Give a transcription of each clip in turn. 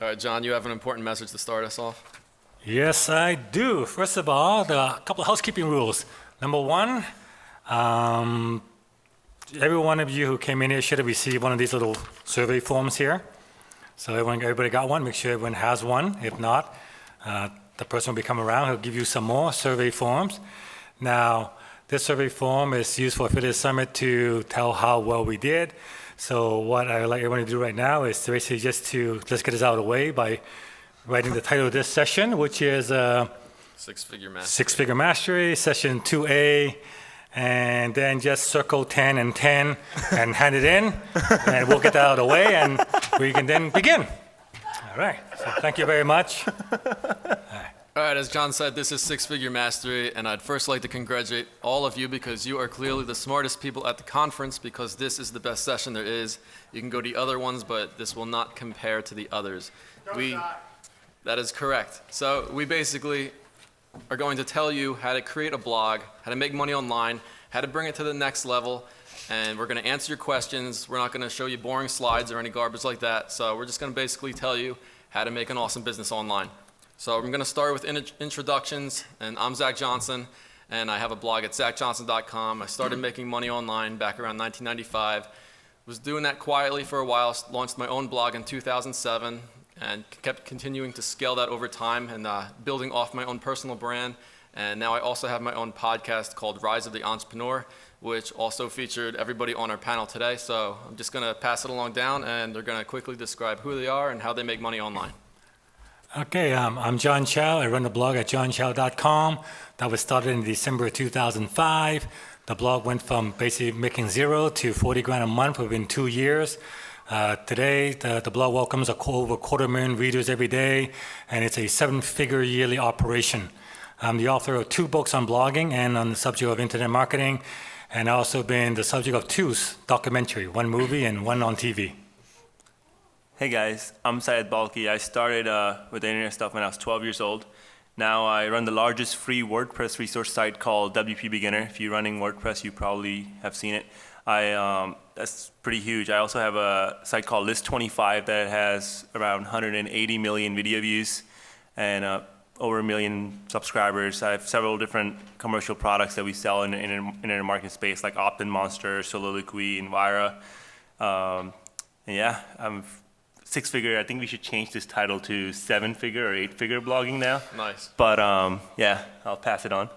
right, John, you have an important message to start us off. Yes, I do. First of all, a couple of housekeeping rules. Number one, every one of you who came in here should have received one of these little survey forms here. So everybody got one. Make sure everyone has one. If not, the person will be coming around. He'll give you some more survey forms. Now, this survey form is used for Affiliate Summit to tell how well we did. So what I would like everyone to do right now is to basically just let's get this out of the way by writing the title of this session, which is Six-Figure Mastery, Session 2A, and then just circle 10 and 10 and hand it in, and we'll get that out of the way, and we can then begin. All right, so thank you very much. All right, as John said, this is Six-Figure Mastery, and I'd first like to congratulate all of you because you are clearly the smartest people at the conference because this is the best session there is. You can go to the other ones, but this will not compare to the others. That is correct. So we basically are going to tell you how to create a blog, how to make money online, how to bring it to the next level, and we're going to answer your questions. We're not going to show you boring slides or any garbage like that, so we're just going to basically tell you how to make an awesome business online. So I'm going to start with introductions, and I'm Zach Johnson, and I have a blog at zachjohnson.com. I started making money online back around 1995. Was doing that quietly for a while, launched my own blog in 2007, and kept continuing to scale that over time and building off my own personal brand. And now I also have my own podcast called Rise of the Entrepreneur, which also featured everybody on our panel today. So I'm just going to pass it along down, and they're going to quickly describe who they are and how they make money online. Okay, I'm John Chow. I run the blog at johnchow.com. That was started in December 2005. The blog went from basically making zero to 40 grand a month within 2 years. Today, the blog welcomes over 250,000 readers every day, and it's a 7-figure yearly operation. I'm the author of 2 books on blogging and on the subject of internet marketing, and I've also been the subject of 2 documentaries, 1 movie and 1 on TV. Hey guys, I'm Syed Balkhi. I started with the internet stuff when I was 12 years old. Now I run the largest free WordPress resource site called WPBeginner. If you're running WordPress, you probably have seen it. That's pretty huge. I also have a site called List25 that has around 180 million video views and over 1 million subscribers. I have several different commercial products that we sell in the internet marketing space, like Opt-in Monster, Soliloquy, Envira. And yeah, I'm 6-figure. I think we should change this title to 7-figure or 8-figure blogging now. Nice. But yeah, I'll pass it on.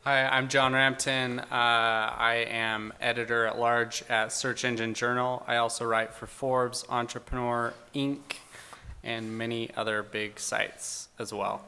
Hi, I'm John Rampton. I am editor-at-large at Search Engine Journal. I also write for Forbes, Entrepreneur, Inc., and many other big sites as well.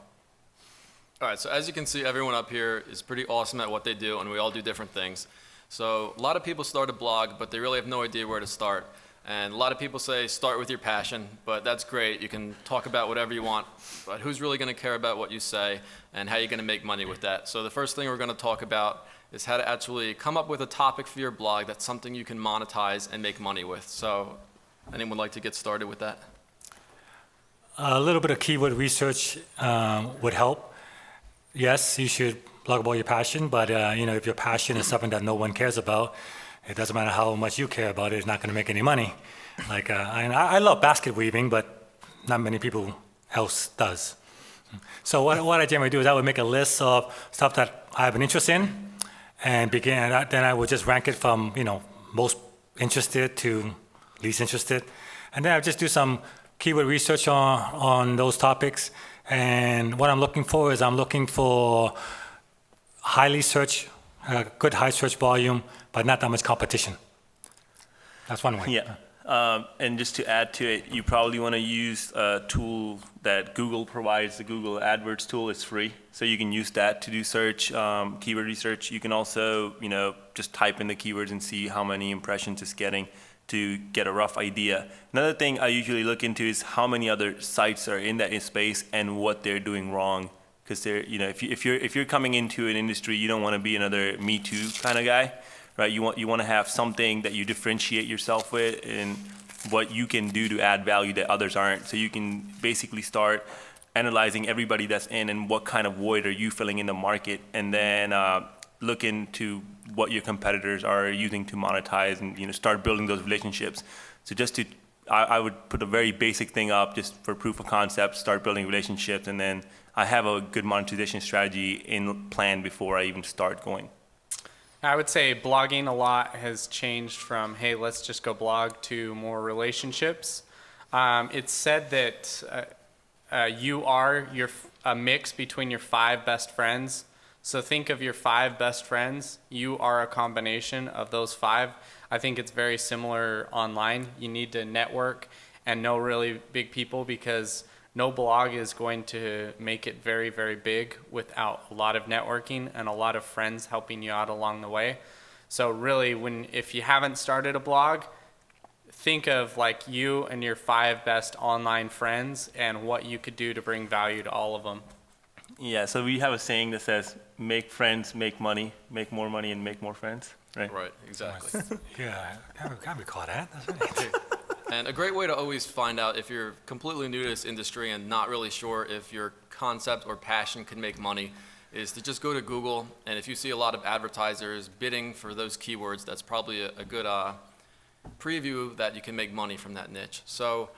All right, so as you can see, everyone up here is pretty awesome at what they do, and we all do different things. So a lot of people start a blog, but they really have no idea where to start. And a lot of people say start with your passion, but that's great. You can talk about whatever you want, but who's really going to care about what you say and how you're going to make money with that? So the first thing we're going to talk about is how to actually come up with a topic for your blog that's something you can monetize and make money with. So anyone like to get started with that? A little bit of keyword research would help. Yes, you should blog about your passion, but if your passion is something that no one cares about, it doesn't matter how much you care about it, it's not going to make any money. Like I love basket weaving, but not many people else does. So what I generally do is I would make a list of stuff that I have an interest in, and then I would just rank it from most interested to least interested, and then I would just do some keyword research on those topics. And what I'm looking for is I'm looking for good high search volume, but not that much competition. That's one way. Yeah, and just to add to it, you probably want to use a tool that Google provides. The Google AdWords tool is free, so you can use that to do search, keyword research. You can also, just type in the keywords and see how many impressions it's getting to get a rough idea. Another thing I usually look into is how many other sites are in that space and what they're doing wrong. Because if you're coming into an industry, you don't want to be another Me Too kind of guy, right? You want to have something that you differentiate yourself with and what you can do to add value that others aren't. So you can basically start analyzing everybody that's in and what kind of void are you filling in the market, and then look into what your competitors are using to monetize and start building those relationships. So just to I would put a very basic thing up just for proof of concept, start building relationships, and then I have a good monetization strategy in plan before I even start going. I would say blogging a lot has changed from, hey, let's just go blog, to more relationships. It's said that you are a mix between your 5 best friends. So think of your 5 best friends. You are a combination of those 5. I think it's very similar online. You need to network and know really big people, because no blog is going to make it very, very big without a lot of networking and a lot of friends helping you out along the way. So really, if you haven't started a blog, think of like you and your 5 best online friends and what you could do to bring value to all of them. Yeah, so we have a saying that says, make friends, make money, make more money, and make more friends, right? Right, exactly. Yeah, I recall that. That's right. And a great way to always find out if you're completely new to this industry and not really sure if your concept or passion can make money is to just go to Google, and if you see a lot of advertisers bidding for those keywords, that's probably a good preview that you can make money from that niche. So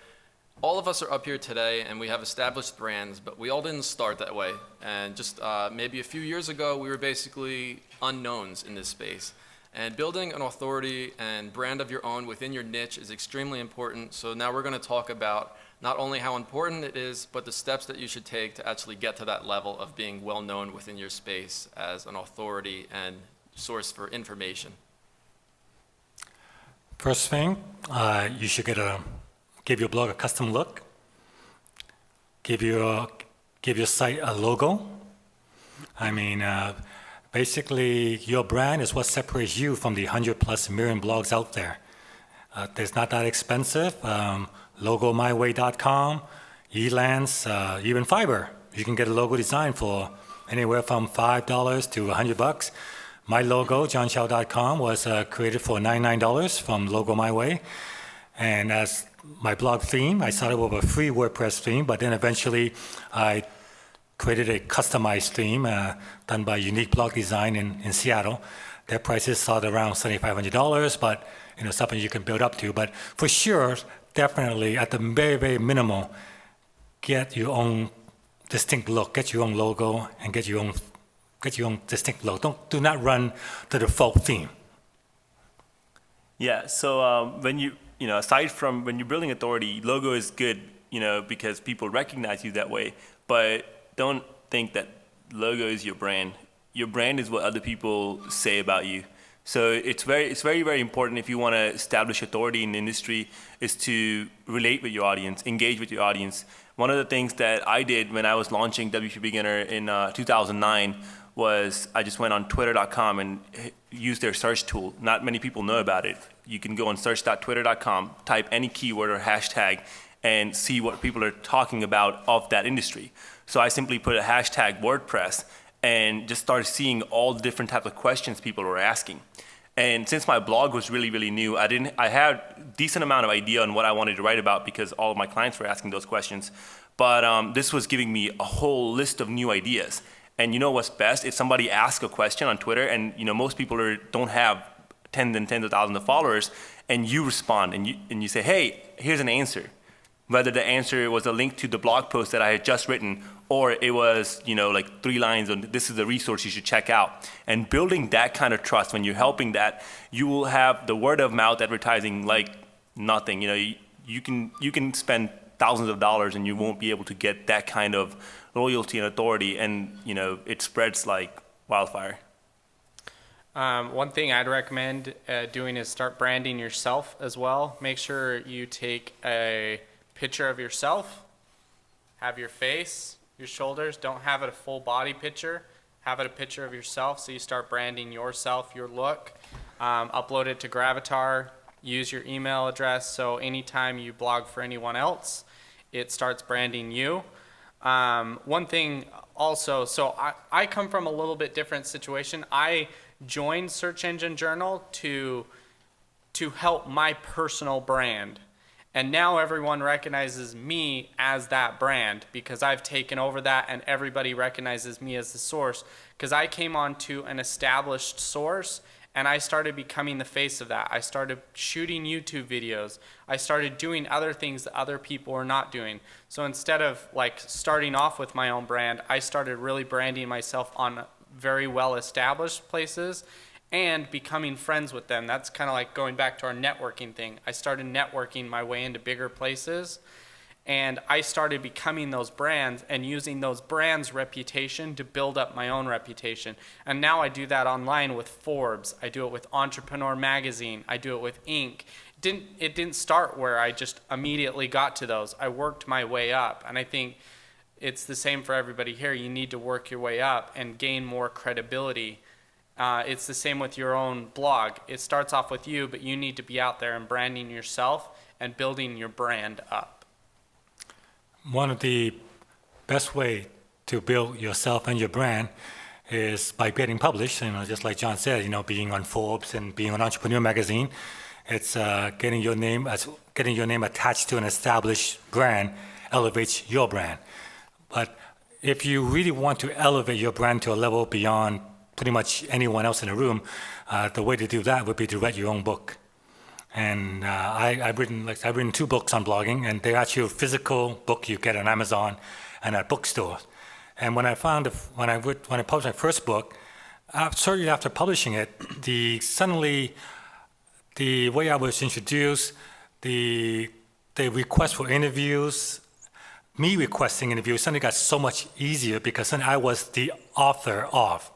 all of us are up here today and we have established brands, but we all didn't start that way. And just maybe a few years ago, we were basically unknowns in this space. And building an authority and brand of your own within your niche is extremely important. So now we're going to talk about not only how important it is, but the steps that you should take to actually get to that level of being well known within your space as an authority and source for information. First thing, you should give your blog a custom look. Give your site a logo. I mean, basically, your brand is what separates you from the 100+ million blogs out there. It's not that expensive. LogoMyWay.com, Elance, even Fiverr. You can get a logo design for anywhere from $5 to $100. My logo, johnchow.com, was created for $99 from Logo My Way. And as my blog theme, I started with a free WordPress theme, but then eventually I created a customized theme done by Unique Blog Design in Seattle. Their prices start around $7,500, but something you can build up to. But for sure, definitely at the very, very minimal, get your own distinct look, get your own logo, and get your own distinct look. Do not run the default theme. Yeah, so aside from when you're building authority, logo is good, because people recognize you that way. But don't think that logo is your brand. Your brand is what other people say about you. So it's very, very important if you want to establish authority in the industry is to relate with your audience, engage with your audience. One of the things that I did when I was launching WPBeginner in 2009 was I just went on twitter.com and used their search tool. Not many people know about it. You can go on search.twitter.com, type any keyword or hashtag, and see what people are talking about of that industry. So I simply put a hashtag WordPress and just started seeing all the different types of questions people were asking. And since my blog was really, really new, I had a decent amount of idea on what I wanted to write about because all of my clients were asking those questions. But this was giving me a whole list of new ideas. And you know what's best? If somebody asks a question on Twitter, and most people don't have tens and tens of thousands of followers, and you respond and you say, hey, here's an answer. Whether the answer was a link to the blog post that I had just written, or it was, like 3 lines on this is a resource you should check out. And building that kind of trust, when you're helping that, you will have the word of mouth advertising like nothing. You can spend thousands of dollars and you won't be able to get that kind of loyalty and authority, and it spreads like wildfire. One thing I'd recommend doing is start branding yourself as well. Make sure you take a picture of yourself, have your face, your shoulders. Don't have it a full body picture. Have it a picture of yourself, so you start branding yourself, your look. Upload it to Gravatar. Use your email address, so anytime you blog for anyone else, it starts branding you. One thing also, so I come from a little bit different situation. I joined Search Engine Journal to help my personal brand. And now everyone recognizes me as that brand because I've taken over that, and everybody recognizes me as the source because I came onto an established source And I started becoming the face of that. I started shooting YouTube videos. I started doing other things that other people were not doing. So instead of like starting off with my own brand, I started really branding myself on very well established places and becoming friends with them. That's kind of like going back to our networking thing. I started networking my way into bigger places. And I started becoming those brands and using those brands' reputation to build up my own reputation. And now I do that online with Forbes. I do it with Entrepreneur Magazine. I do it with Inc. It didn't start where I just immediately got to those. I worked my way up. And I think it's the same for everybody here. You need to work your way up and gain more credibility. It's the same with your own blog. It starts off with you, but you need to be out there and branding yourself and building your brand up. One of the best way to build yourself and your brand is by getting published. Just like John said, being on Forbes and being on Entrepreneur Magazine. It's getting your name attached to an established brand elevates your brand. But if you really want to elevate your brand to a level beyond pretty much anyone else in the room, the way to do that would be to write your own book. And I've written 2 books on blogging, and they're actually a physical book you get on Amazon and at bookstores. And when I published my first book, shortly after publishing it, suddenly the way I was introduced, the request for interviews, me requesting interviews suddenly got so much easier because then I was the author of.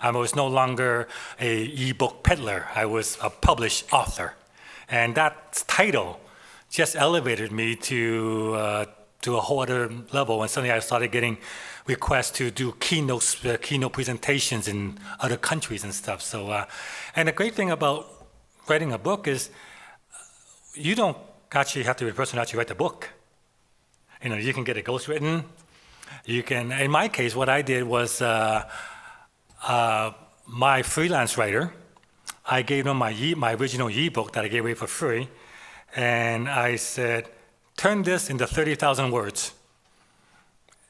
I was no longer a ebook peddler. I was a published author. And that title just elevated me to a whole other level. And suddenly I started getting requests to do keynote presentations in other countries and stuff. So, and the great thing about writing a book is you don't actually have to be the person to actually write the book. You can get it ghostwritten. You can. In my case, what I did was my freelance writer. I gave them my original ebook that I gave away for free, and I said, turn this into 30,000 words.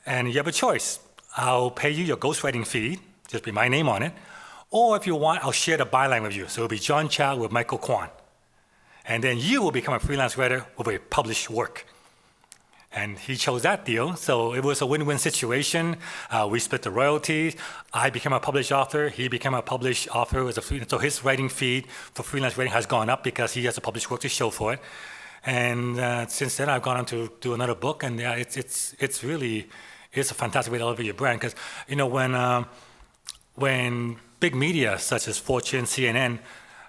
And you have a choice. I'll pay you your ghostwriting fee, just be my name on it, or if you want, I'll share the byline with you. So it'll be John Chow with Michael Kwan. And then you will become a freelance writer with a published work. And he chose that deal, so it was a win-win situation. We split the royalties. I became a published author. He became a published author as a freelance. So his writing feed for freelance writing has gone up because he has a published work to show for it. And since then, I've gone on to do another book, and it's really a fantastic way to elevate your brand. Because when big media such as Fortune, CNN,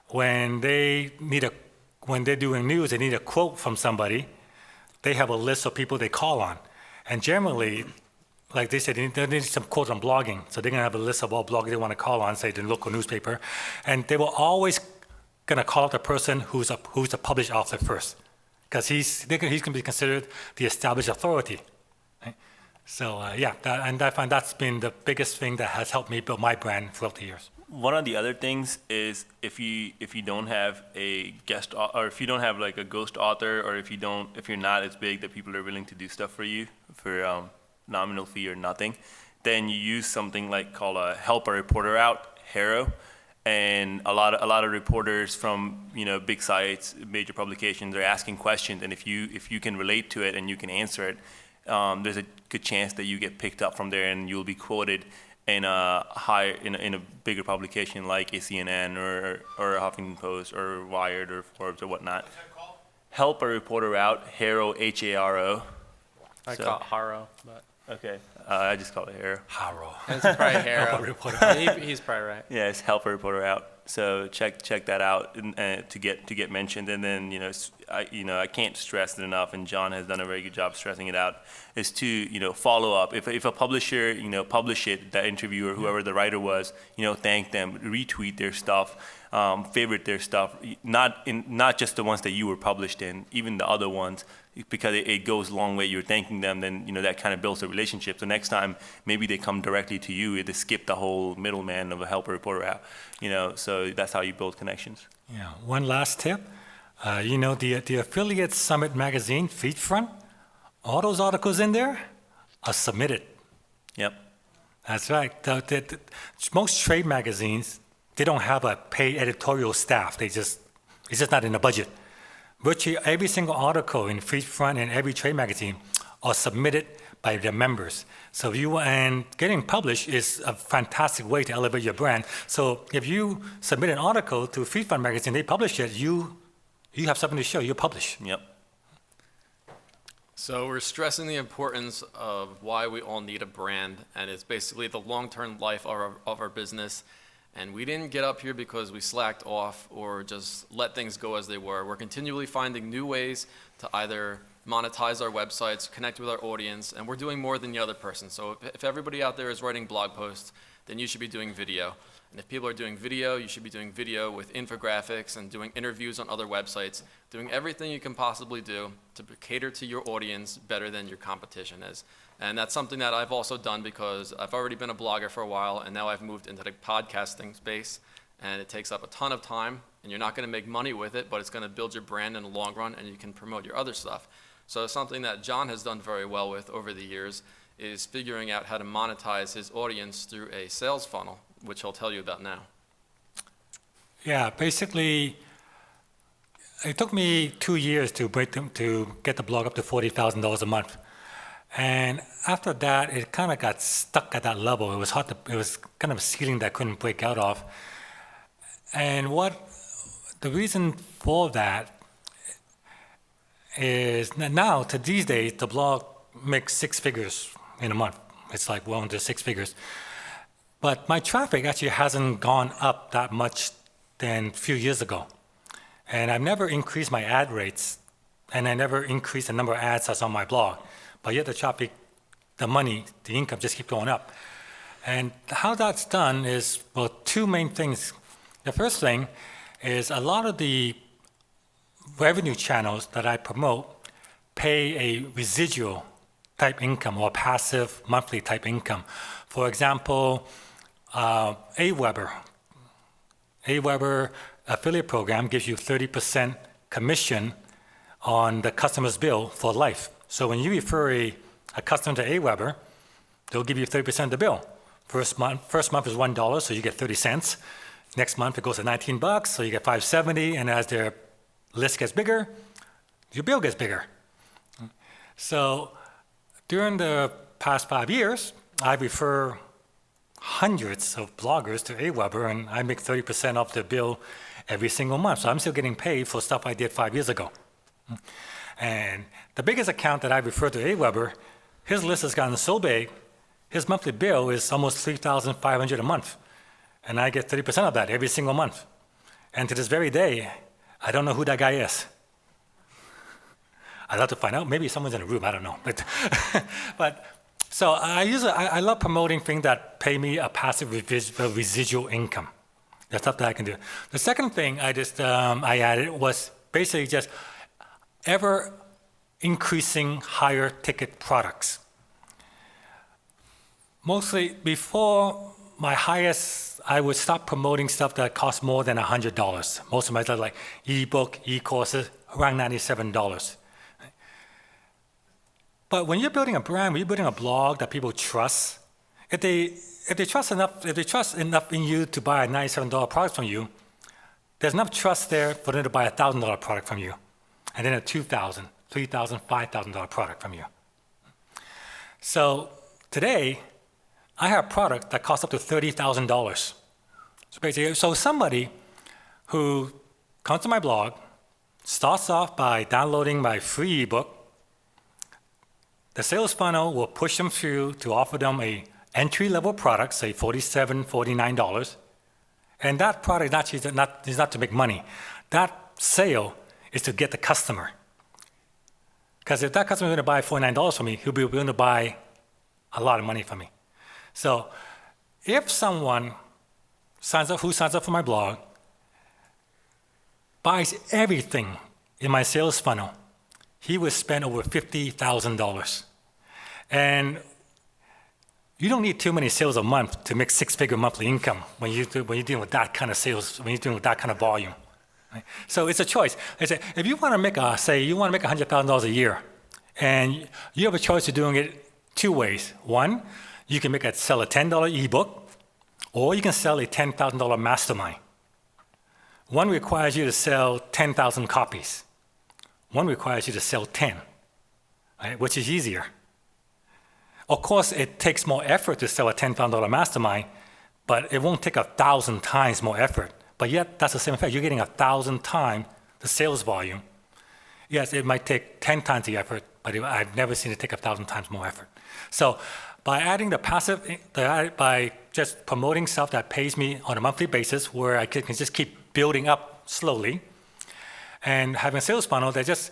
when they're doing news, they need a quote from somebody. They have a list of people they call on. And generally, like they said, they need some quotes on blogging. So they're going to have a list of all bloggers they want to call on, say the local newspaper. And they were always going to call out the person who's a published author first. Because he's going to be considered the established authority. Right? So I find that's been the biggest thing that has helped me build my brand throughout the years. One of the other things is if you don't have a guest or if you don't have like a ghost author, or if you're not as big that people are willing to do stuff for you for nominal fee or nothing, then you use something called a help a reporter out, HARO. And a lot of reporters from big sites, major publications are asking questions, and if you can relate to it and you can answer it, there's a good chance that you get picked up from there and you'll be quoted in a bigger publication like a CNN or a Huffington Post or Wired or Forbes or whatnot. What's that called? Help a reporter out, HARO, HARO. I call it Haro, but okay, I just call it HARO. Haro. it's probably Haro. He's probably right. Yeah, it's help a reporter out. So check that out to get mentioned. And then I can't stress it enough, and John has done a very good job stressing it out, is to follow up. If a publisher publish it, that interview or whoever the writer was, thank them, retweet their stuff, favorite their stuff, not just the ones that you were published in, even the other ones, because it goes a long way. You're thanking them, then that kind of builds a relationship. So next time maybe they come directly to you. They skip the whole middleman of a helper reporter out. So that's how you build connections. Yeah. One last tip. The Affiliate Summit magazine feed front, all those articles in there are submitted. Yep. That's right. Most trade magazines they don't have a paid editorial staff. It's just not in the budget. Virtually every single article in Front and every trade magazine are submitted by their members. So and getting published is a fantastic way to elevate your brand. So if you submit an article to Front magazine, they publish it, you have something to show, you publish. Yep. So we're stressing the importance of why we all need a brand, and it's basically the long-term life of our business. And we didn't get up here because we slacked off or just let things go as they were. We're continually finding new ways to either monetize our websites, connect with our audience, and we're doing more than the other person. So if everybody out there is writing blog posts, then you should be doing video. And if people are doing video, you should be doing video with infographics and doing interviews on other websites, doing everything you can possibly do to cater to your audience better than your competition is. And that's something that I've also done because I've already been a blogger for a while, and now I've moved into the podcasting space, and it takes up a ton of time, and you're not going to make money with it, but it's going to build your brand in the long run, and you can promote your other stuff. So something that John has done very well with over the years is figuring out how to monetize his audience through a sales funnel, which he'll tell you about now. Yeah, basically, it took me 2 years to get the blog up to $40,000 a month. And after that, it kind of got stuck at that level. It was it was kind of a ceiling that I couldn't break out of. And the reason for that is that now, to these days, the blog makes 6 figures in a month. It's like well into 6 figures. But my traffic actually hasn't gone up that much than a few years ago. And I've never increased my ad rates, and I never increased the number of ads that's on my blog. But yet the traffic, the money, the income just keep going up. And how that's done is, well, 2 main things. The first thing is a lot of the revenue channels that I promote pay a residual type income or passive monthly type income. For example, AWeber affiliate program gives you 30% commission on the customer's bill for life. So when you refer a customer to AWeber, they'll give you 30% of the bill. First month is $1, so you get 30 cents. Next month it goes to $19, so you get $5.70, and as their list gets bigger, your bill gets bigger. So during the past 5 years, I refer hundreds of bloggers to AWeber, and I make 30% off their bill every single month. So I'm still getting paid for stuff I did 5 years ago. And the biggest account that I refer to AWeber, his list has gotten so big, his monthly bill is almost $3,500 a month. And I get 30% of that every single month. And to this very day, I don't know who that guy is. I'd love to find out. Maybe someone's in the room, I don't know. But so I love promoting things that pay me a passive residual income. That's stuff that I can do. The second thing I added was basically just ever increasing higher ticket products. Mostly before my highest, I would stop promoting stuff that costs more than $100. Most of my stuff like ebook, e-courses, around $97. But when you're building a brand, when you're building a blog that people trust, if they trust enough in you to buy a $97 product from you, there's enough trust there for them to buy a $1,000 product from you, and then a $2,000, $3,000, $5,000 product from you. So today, I have a product that costs up to $30,000. So basically, somebody who comes to my blog, starts off by downloading my free ebook. The sales funnel will push them through to offer them a entry-level product, say $47, $49. And that product is not to make money. That sale is to get the customer. Because if that customer is going to buy $49 from me, he'll be willing to buy a lot of money from me. So if someone signs up for my blog, buys everything in my sales funnel, he would spend over $50,000. And you don't need too many sales a month to make 6-figure monthly income when you're dealing with that kind of sales, when you're dealing with that kind of volume. Right? So it's a choice. If you want to make $100,000 a year, and you have a choice of doing it 2 ways. One, you can sell a $10 ebook, or you can sell a $10,000 mastermind. One requires you to sell 10,000 copies. One requires you to sell 10, right? Which is easier. Of course, it takes more effort to sell a $10,000 mastermind, but it won't take 1,000 times more effort. But yet, that's the same effect. You're getting 1,000 times the sales volume. Yes, it might take 10 times the effort, but I've never seen it take 1,000 times more effort. So by adding the passive, by just promoting stuff that pays me on a monthly basis, where I can just keep building up slowly, and having a sales funnel that just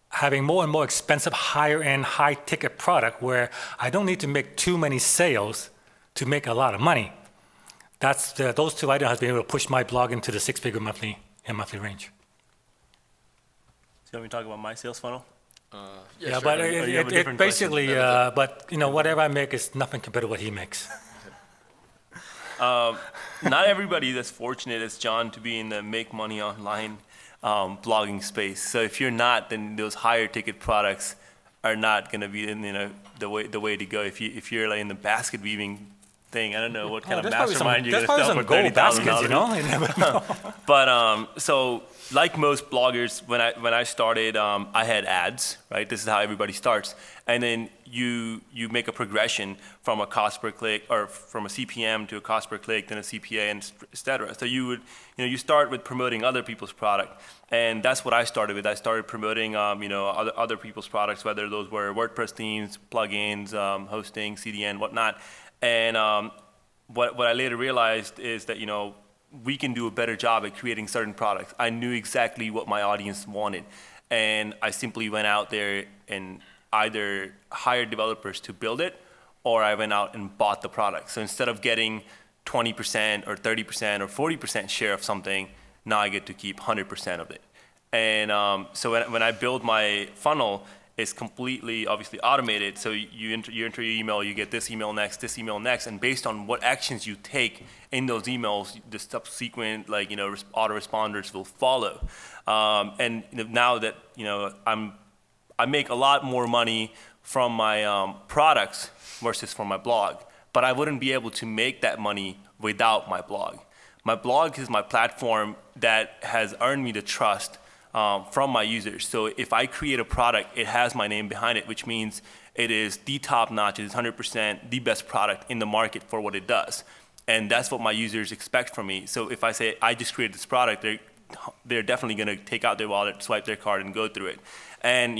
having more and more expensive, higher-end, high-ticket product where I don't need to make too many sales to make a lot of money. Those two items have been able to push my blog into the six-figure monthly range. So you want me to talk about my sales funnel? Yeah, sure. but you have a it different basically, question? but whatever I make is nothing compared to what he makes. Not everybody that's fortunate as John to be in the make money online blogging space. So if you're not, then those higher ticket products are not going to be the way to go. If you're like in the basket weaving thing, I don't know what kind of mastermind you're going to sell for $30,000. Baskets, you never know. But so like most bloggers, when I started, I had ads, right? This is how everybody starts, and then you make a progression from a cost per click or from a CPM to a cost per click, then a CPA, and et cetera. So you start with promoting other people's product, and that's what I started with. I started promoting other people's products, whether those were WordPress themes, plugins, hosting, CDN, whatnot. And what I later realized is that we can do a better job at creating certain products. I knew exactly what my audience wanted, and I simply went out there and either hired developers to build it, or I went out and bought the product. So instead of getting 20% or 30% or 40% share of something, now I get to keep 100% of it. And so when I build my funnel, it's completely obviously automated. So you enter your email, you get this email next, and based on what actions you take in those emails, the subsequent autoresponders will follow. And now that I make a lot more money from my products versus from my blog, but I wouldn't be able to make that money without my blog. My blog is my platform that has earned me the trust from my users. So if I create a product, it has my name behind it, which means it is the top notch, it is 100% the best product in the market for what it does. And that's what my users expect from me. So if I say, I just created this product, they're definitely gonna take out their wallet, swipe their card, and go through it. And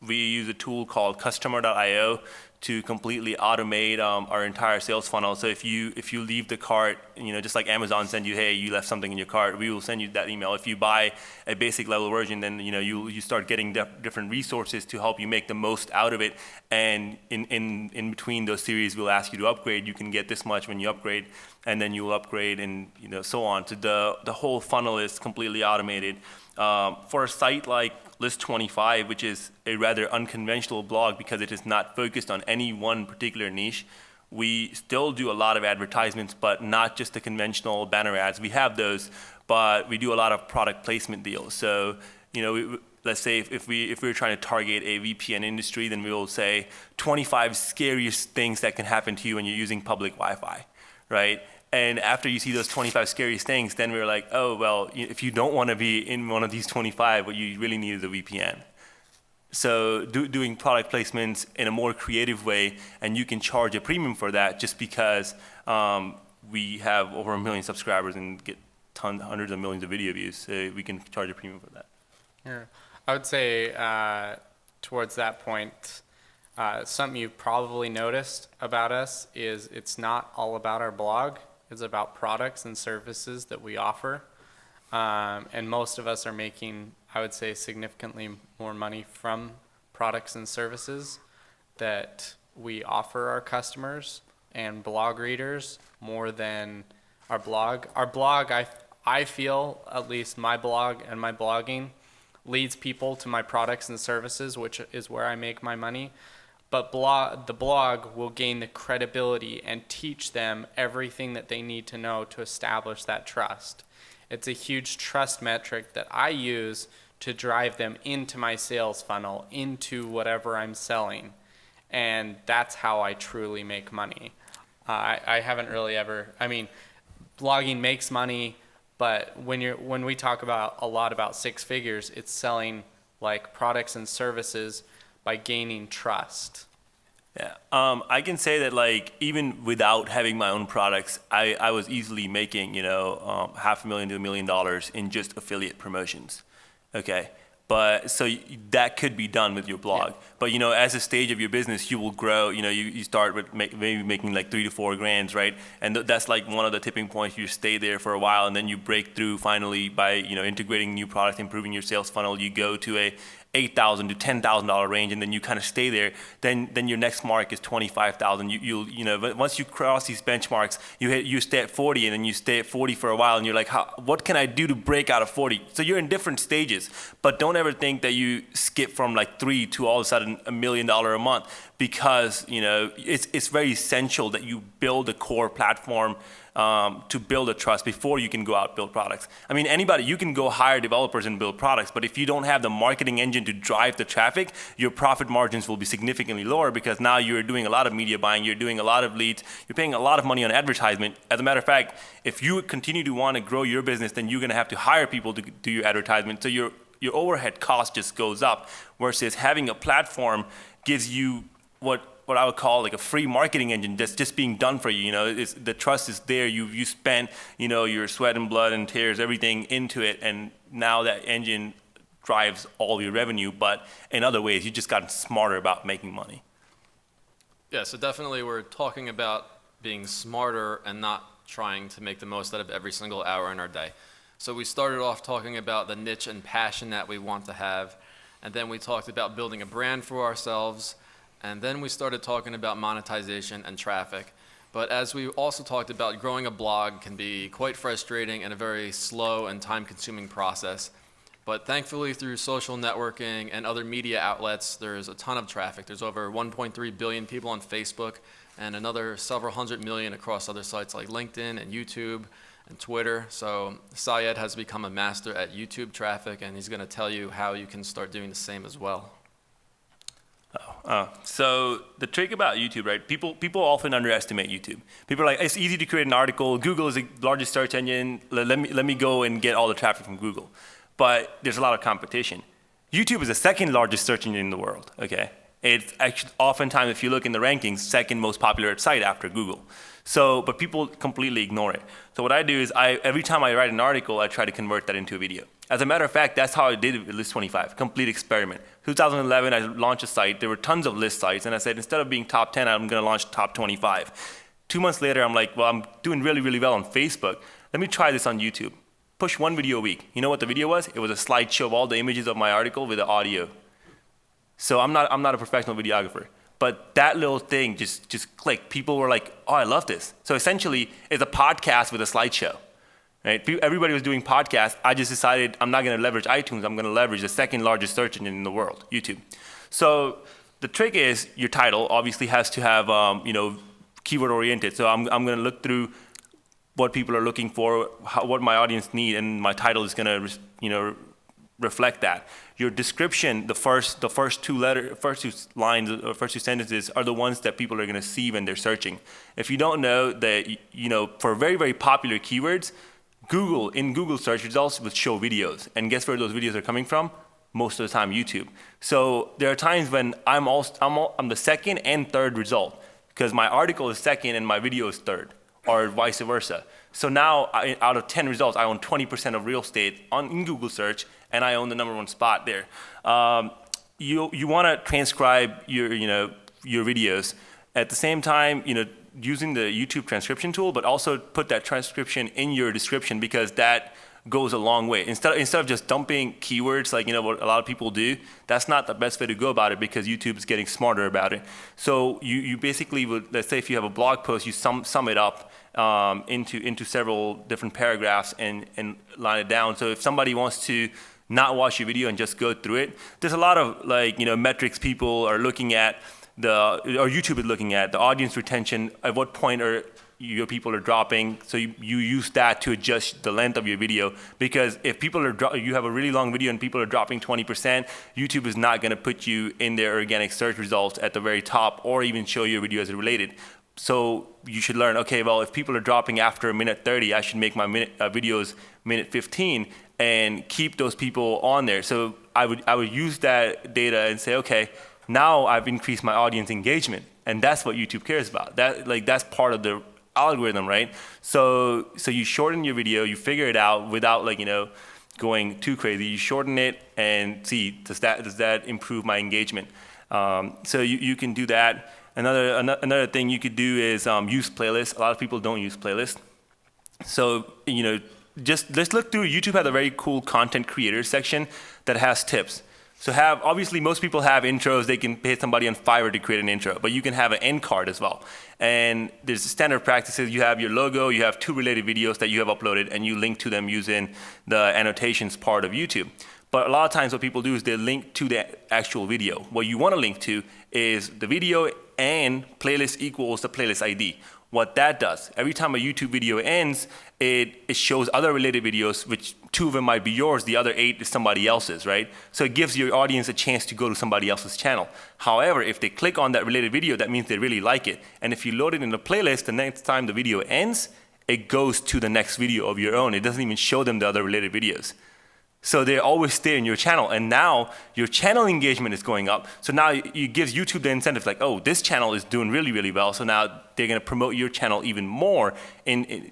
we use a tool called customer.io to completely automate our entire sales funnel. So if you leave the cart, just like Amazon send you, hey, you left something in your cart, we will send you that email. If you buy a basic level version, then you start getting different resources to help you make the most out of it. And in between those series, we'll ask you to upgrade. You can get this much when you upgrade, and then you will upgrade, and so on. So the whole funnel is completely automated. For a site like List25, which is a rather unconventional blog because it is not focused on any one particular niche, we still do a lot of advertisements, but not just the conventional banner ads. We have those, but we do a lot of product placement deals. So, let's say if we were trying to target a VPN industry, then we will say 25 scariest things that can happen to you when you're using public Wi-Fi, right? And after you see those 25 scariest things, then we're like, oh, well, if you don't want to be in one of these 25, what you really need is a VPN. So doing product placements in a more creative way, and you can charge a premium for that just because we have over 1 million subscribers and get hundreds of millions of video views. So we can charge a premium for that. Yeah. I would say towards that point, something you've probably noticed about us is it's not all about our blog. It's about products and services that we offer. And most of us are making, I would say, significantly more money from products and services that we offer our customers and blog readers more than our blog. Our blog, I feel, at least my blog and my blogging, leads people to my products and services, which is where I make my money. But the blog will gain the credibility and teach them everything that they need to know to establish that trust. It's a huge trust metric that I use to drive them into my sales funnel, into whatever I'm selling. And that's how I truly make money. I haven't really ever. I mean, blogging makes money, but when we talk about a lot about six figures, it's selling like products and services by gaining trust. Yeah, I can say that like even without having my own products, I was easily making $500,000 to $1 million in just affiliate promotions. Okay, but so that could be done with your blog. Yeah. But as a stage of your business, you will grow. You start with maybe making like 3 to 4 grand, right? And that's like one of the tipping points. You stay there for a while, and then you break through finally by integrating new products, improving your sales funnel. You go to a $8,000 to $10,000 range, and then you kind of stay there. Then your next mark is $25,000. But once you cross these benchmarks, you stay at 40, and then you stay at 40 for a while, and you're like, what can I do to break out of 40? So you're in different stages, but don't ever think that you skip from like 3 to all of a sudden $1 million a month, because it's very essential that you build a core platform to build a trust before you can go out and build products. I mean, you can go hire developers and build products, but if you don't have the marketing engine to drive the traffic, your profit margins will be significantly lower, because now you're doing a lot of media buying, you're doing a lot of leads, you're paying a lot of money on advertisement. As a matter of fact, if you continue to want to grow your business, then you're going to have to hire people to do your advertisement. So your overhead cost just goes up, versus having a platform gives you what I would call like a free marketing engine that's just being done for you. The trust is there. You spent your sweat and blood and tears, everything into it, and now that engine drives all your revenue. But in other ways, you just gotten smarter about making money. Yeah, so definitely we're talking about being smarter and not trying to make the most out of every single hour in our day. So we started off talking about the niche and passion that we want to have, and then we talked about building a brand for ourselves. And then we started talking about monetization and traffic. But as we also talked about, growing a blog can be quite frustrating and a very slow and time-consuming process. But thankfully, through social networking and other media outlets, there's a ton of traffic. There's over 1.3 billion people on Facebook, and another several hundred million across other sites like LinkedIn and YouTube and Twitter. So Syed has become a master at YouTube traffic, and he's going to tell you how you can start doing the same as well. So the trick about YouTube, right? People often underestimate YouTube. People are like, it's easy to create an article. Google is the largest search engine. Let me go and get all the traffic from Google. But there's a lot of competition. YouTube is the second largest search engine in the world. Okay, it's actually oftentimes, if you look in the rankings, second most popular site after Google. So, but people completely ignore it. So what I do is every time I write an article, I try to convert that into a video. As a matter of fact, that's how I did it with List 25, complete experiment. 2011, I launched a site. There were tons of list sites, and I said, instead of being top 10, I'm going to launch top 25. 2 months later, I'm like, well, I'm doing really, really well on Facebook. Let me try this on YouTube. Push one video a week. You know what the video was? It was a slideshow of all the images of my article with the audio. So I'm not a professional videographer. But that little thing just clicked. People were like, oh, I love this. So essentially, it's a podcast with a slideshow. Right? Everybody was doing podcasts. I just decided I'm not going to leverage iTunes. I'm going to leverage the second largest search engine in the world, YouTube. So the trick is your title obviously has to have keyword oriented. So I'm going to look through what people are looking for, what my audience need, and my title is going to reflect that. Your description, the first two lines or first two sentences are the ones that people are going to see when they're searching. If you don't know that, for very, very popular keywords, in Google search results would show videos. And guess where those videos are coming from? Most of the time, YouTube. So there are times when I'm the second and third result, because my article is second and my video is third, or vice versa. So now, out of 10 results, I own 20% of real estate in Google search, and I own the number one spot there. You want to transcribe your videos. At the same time, using the YouTube transcription tool, but also put that transcription in your description, because that goes a long way. Instead of just dumping keywords like what a lot of people do, that's not the best way to go about it, because YouTube is getting smarter about it. So you basically would, let's say if you have a blog post, you sum it up into several different paragraphs and line it down. So if somebody wants to not watch your video and just go through it, there's a lot of metrics people are looking at, or YouTube is looking at, the audience retention, at what point your people are dropping. So you use that to adjust the length of your video, because if you have a really long video and people are dropping 20%, YouTube is not going to put you in their organic search results at the very top, or even show your video as related. So you should learn, okay, well, if people are dropping after a minute 30, I should make my videos minute 15 and keep those people on there. So I would use that data and say, okay, now I've increased my audience engagement, and that's what YouTube cares about. That's part of the algorithm, right? So you shorten your video, you figure it out without going too crazy. You shorten it and see, does that improve my engagement? So you can do that. Another thing you could do is use playlists. A lot of people don't use playlists. So just let's look through. YouTube has a very cool content creators section that has tips. So obviously most people have intros. They can pay somebody on Fiverr to create an intro, but you can have an end card as well. And there's standard practices. You have your logo, you have 2 related videos that you have uploaded, and you link to them using the annotations part of YouTube. But a lot of times what people do is they link to the actual video. What you want to link to is the video and playlist equals the playlist ID. What that does, every time a YouTube video ends, it shows other related videos, which 2 of them might be yours, the other 8 is somebody else's, right? So it gives your audience a chance to go to somebody else's channel. However, if they click on that related video, that means they really like it. And if you load it in the playlist, the next time the video ends, it goes to the next video of your own. It doesn't even show them the other related videos. So they always stay in your channel, and now your channel engagement is going up. So now it gives YouTube the incentive, like, oh, this channel is doing really, really well. So now they're going to promote your channel even more.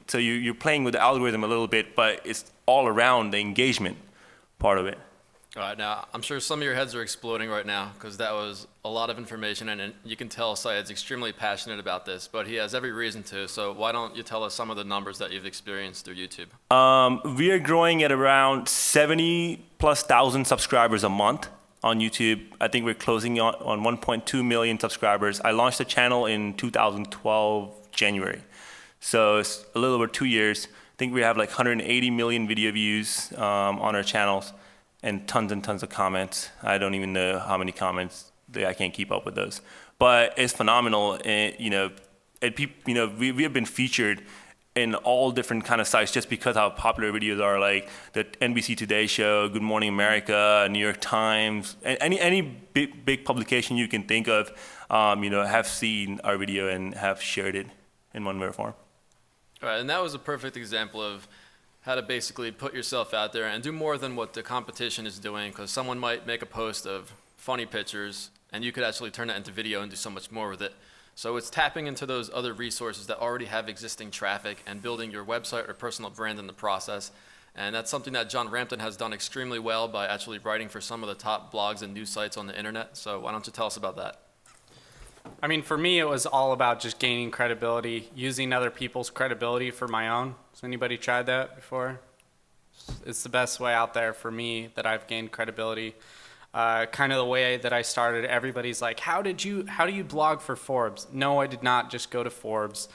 So you're playing with the algorithm a little bit, but it's all around the engagement part of it. All right, now I'm sure some of your heads are exploding right now because that was a lot of information, and you can tell Syed's extremely passionate about this, but he has every reason to. So why don't you tell us some of the numbers that you've experienced through YouTube? We are growing at around 70,000+ subscribers a month on YouTube. I think we're closing on 1.2 million subscribers. I launched the channel in 2012 January, so it's a little over 2 years. I think we have like 180 million video views on our channels. And tons of comments. I don't even know how many comments. I can't keep up with those. But it's phenomenal. And, we have been featured in all different kind of sites just because how popular videos are, like the NBC Today show, Good Morning America, New York Times, any big publication you can think of, have seen our video and have shared it in one way or form. All right, and that was a perfect example of how to basically put yourself out there and do more than what the competition is doing, because someone might make a post of funny pictures and you could actually turn that into video and do so much more with it. So it's tapping into those other resources that already have existing traffic and building your website or personal brand in the process. And that's something that John Rampton has done extremely well by actually writing for some of the top blogs and news sites on the internet. So why don't you tell us about that? I mean, for me, it was all about just gaining credibility, using other people's credibility for my own. Has anybody tried that before? It's the best way out there for me that I've gained credibility. Kind of the way that I started, everybody's like, how do you blog for Forbes? No, I did not just go to Forbes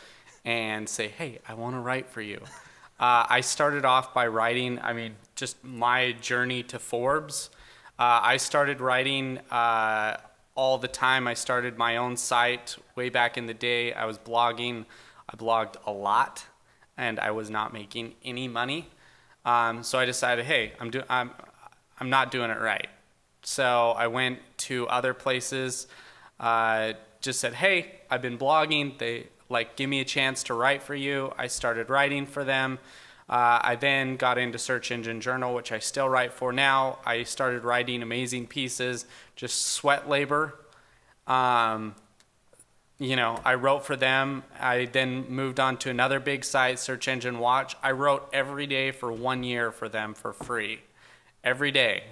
and say, hey, I want to write for you. I started off by writing, just my journey to Forbes. I started writing all the time. I started my own site way back in the day. I was blogging. I blogged a lot, and I was not making any money. So I decided, hey, I'm not doing it right. So I went to other places, just said, hey, I've been blogging. They give me a chance to write for you. I started writing for them. I then got into Search Engine Journal, which I still write for now. I started writing amazing pieces, just sweat labor. I wrote for them. I then moved on to another big site, Search Engine Watch. I wrote every day for 1 year for them for free. Every day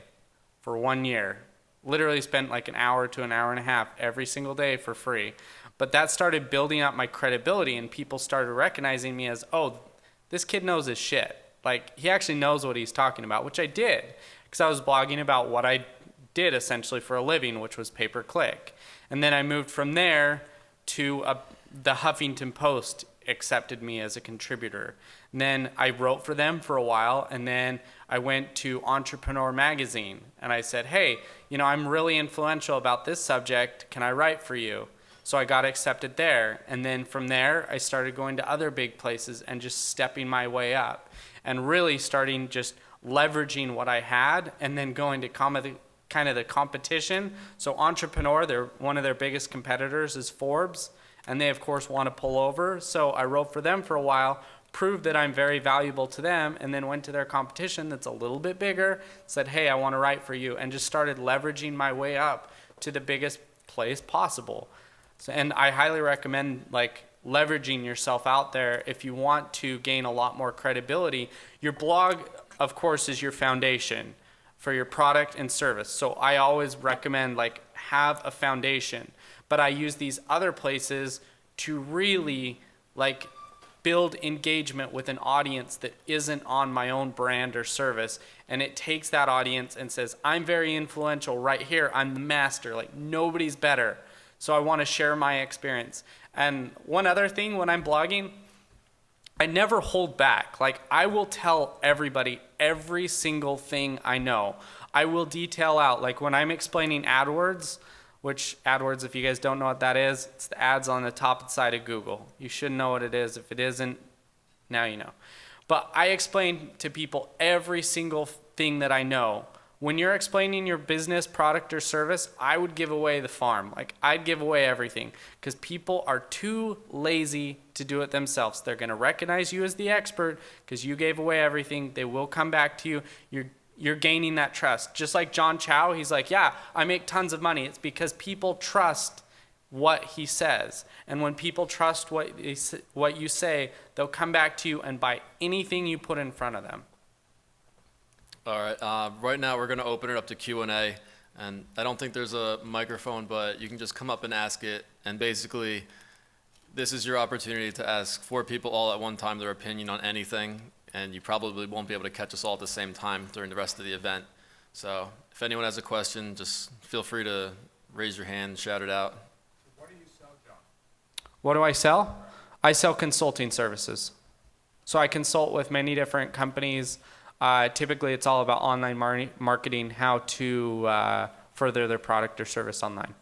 for 1 year. Literally spent like an hour to an hour and a half every single day for free. But that started building up my credibility, and people started recognizing me as, oh, this kid knows his shit. He actually knows what he's talking about, which I did, because I was blogging about what I did essentially for a living, which was pay-per-click. And then I moved from there to the Huffington Post accepted me as a contributor. And then I wrote for them for a while, and then I went to Entrepreneur Magazine, and I said, hey, I'm really influential about this subject. Can I write for you? So I got accepted there. And then from there, I started going to other big places and just stepping my way up and really starting just leveraging what I had and then going to kind of the competition. So Entrepreneur, one of their biggest competitors is Forbes. and they of course want to pull over. So I wrote for them for a while, proved that I'm very valuable to them, and then went to their competition that's a little bit bigger, said, hey, I want to write for you, and just started leveraging my way up to the biggest place possible. So, and I highly recommend like leveraging yourself out there if you want to gain a lot more credibility. Your blog, of course, is your foundation for your product and service. So I always recommend like have a foundation, but I use these other places to really like build engagement with an audience that isn't on my own brand or service. And it takes that audience and says, I'm very influential right here. I'm the master, like nobody's better. So I want to share my experience. And one other thing when I'm blogging, I never hold back. Like I will tell everybody every single thing I know. I will detail out, like when I'm explaining AdWords, which AdWords, if you guys don't know what that is, it's the ads on the top side of Google. You should know what it is. If it isn't, now you know. But I explain to people every single thing that I know. When you're explaining your business, product, or service, I would give away the farm. Like I'd give away everything because people are too lazy to do it themselves. They're going to recognize you as the expert because you gave away everything. They will come back to you. You're gaining that trust. Just like John Chow, he's like, yeah, I make tons of money. It's because people trust what he says. And when people trust what you say, they'll come back to you and buy anything you put in front of them. All right. Right now, we're going to open it up to Q&A. And I don't think there's a microphone, but you can just come up and ask it. And basically, this is your opportunity to ask 4 people all at one time their opinion on anything. And you probably won't be able to catch us all at the same time during the rest of the event. So if anyone has a question, just feel free to raise your hand, shout it out. What do you sell, John? What do I sell? I sell consulting services. So I consult with many different companies. Typically, it's all about online marketing, how to further their product or service online.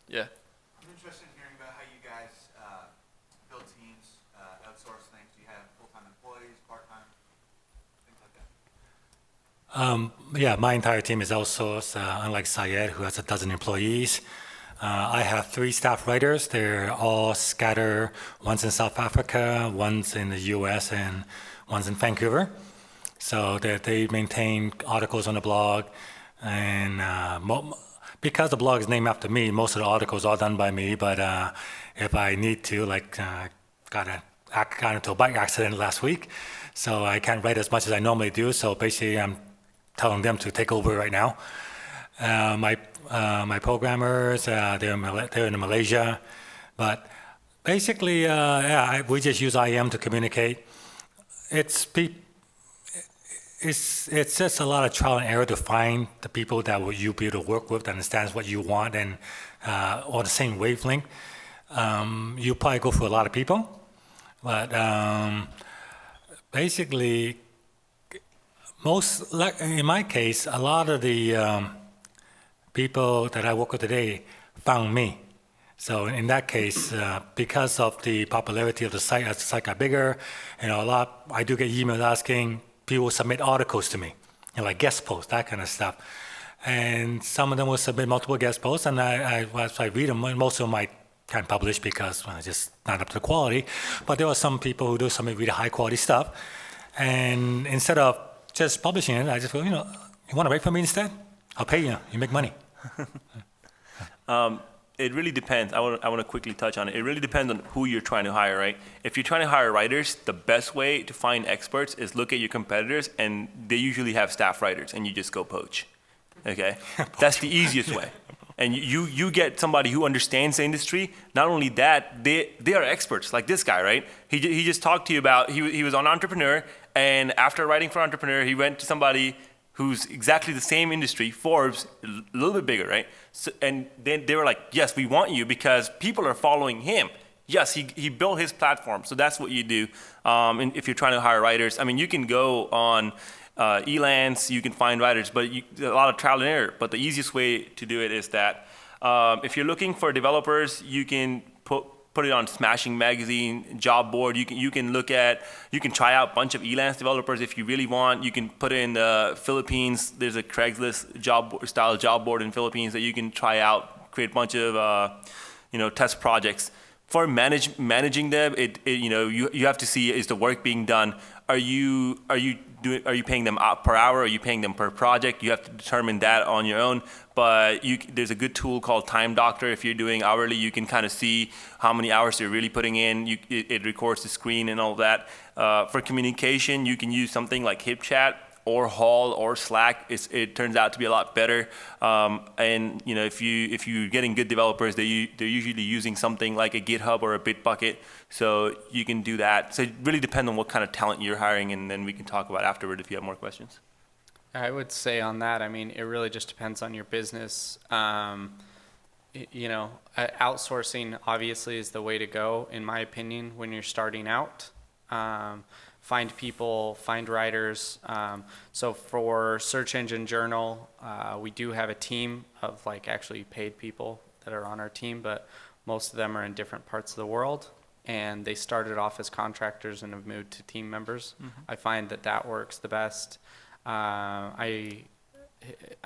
Yeah. I'm interested in hearing about how you guys build teams, outsource things. Do you have full-time employees, part-time, things like that? Yeah, my entire team is outsourced, unlike Syed, who has 12 employees. I have 3 staff writers. They're all scattered. One's in South Africa, one's in the US, and one's in Vancouver. So they maintain articles on the blog. And because the blog is named after me, most of the articles are done by me. But if I need to, like, got into a bike accident last week, so I can't write as much as I normally do. So basically, I'm telling them to take over right now. My programmers, they're in Malaysia, but basically, we just use IM to communicate. It's just a lot of trial and error to find the people that will you be able to work with, that understands what you want and on the same wavelength. You probably go for a lot of people, but basically, in my case, a lot of the people that I work with today found me. So in that case, because of the popularity of the site, as the site got bigger, I do get emails asking people submit articles to me, like guest posts, that kind of stuff. And some of them will submit multiple guest posts, and I read them, and most of them I can't publish because it's just not up to the quality. But there are some people who do submit really high quality stuff. And instead of just publishing it, I just go, you want to write for me instead? I'll pay you. You make money. It really depends. I want to quickly touch on it. It really depends on who you're trying to hire, right? If you're trying to hire writers, the best way to find experts is look at your competitors, and they usually have staff writers, and you just go poach. Okay? That's the easiest way. And you get somebody who understands the industry. Not only that, they are experts, like this guy, right? He just talked to you about, he was on Entrepreneur, and after writing for Entrepreneur, he went to somebody who's exactly the same industry, Forbes, a little bit bigger, right? So, and then they were like, yes, we want you because people are following him. Yes, he built his platform. So that's what you do. And if you're trying to hire writers, I mean, you can go on Elance, you can find writers, but a lot of trial and error. But the easiest way to do it is that if you're looking for developers, you can put it on Smashing Magazine, job board. You can try out a bunch of Elance developers if you really want. You can put it in the Philippines. There's a Craigslist style job board in Philippines that you can try out create a bunch of, test projects. For managing them, you have to see, is the work being done? Are you paying them per hour? Are you paying them per project? You have to determine that on your own. But there's a good tool called Time Doctor. If you're doing hourly, you can kind of see how many hours you're really putting in. It records the screen and all that. For communication, you can use something like HipChat or Hall or Slack. It turns out to be a lot better. And if you're getting good developers, they're usually using something like a GitHub or a Bitbucket. So you can do that. So it really depends on what kind of talent you're hiring, and then we can talk about afterward if you have more questions. I would say on that, I mean, it really just depends on your business. Outsourcing obviously is the way to go, in my opinion, when you're starting out. Find people, find writers. So for Search Engine Journal, we do have a team of actually paid people that are on our team, but most of them are in different parts of the world, and they started off as contractors and have moved to team members. Mm-hmm. I find that works the best. I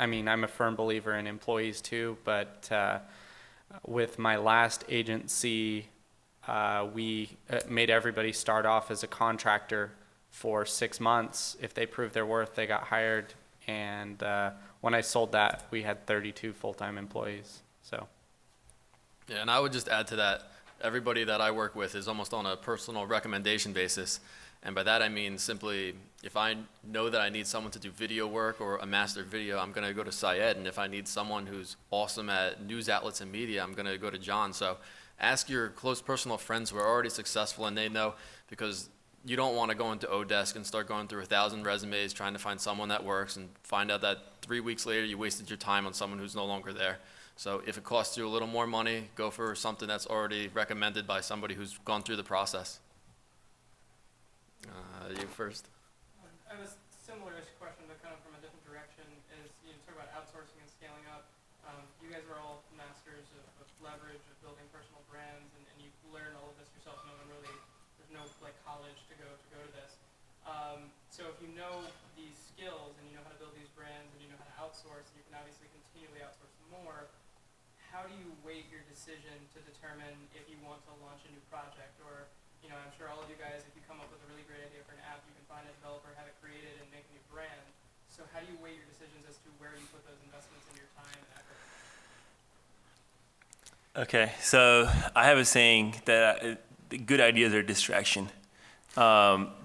mean, I'm a firm believer in employees too, but with my last agency, we made everybody start off as a contractor for 6 months. If they proved their worth, they got hired. And when I sold that, we had 32 full-time employees. So. Yeah, and I would just add to that, everybody that I work with is almost on a personal recommendation basis. And by that I mean simply, if I know that I need someone to do video work or a master video, I'm going to go to Syed. And if I need someone who's awesome at news outlets and media, I'm going to go to John. So ask your close personal friends who are already successful and they know, because you don't want to go into Odesk and start going through 1,000 resumes trying to find someone that works and find out that 3 weeks later you wasted your time on someone who's no longer there. So if it costs you a little more money, go for something that's already recommended by somebody who's gone through the process. You first. I have a similar-ish question, but kind of from a different direction. Is you talk about outsourcing and scaling up. You guys are all masters of leverage, of building personal brands, and you learn all of this yourself. No one really, there's no college to go to this. So if you know these skills and you know how to build these brands and you know how to outsource, and you can obviously continually outsource more. How do you weight your decision to determine if you want to launch a new project? Or I'm sure all of you guys, if you come up with a really great idea for an app, you can find a developer, have it created, and make a new brand. So how do you weigh your decisions as to where you put those investments in your time and effort? Okay, so I have a saying that good ideas are distraction.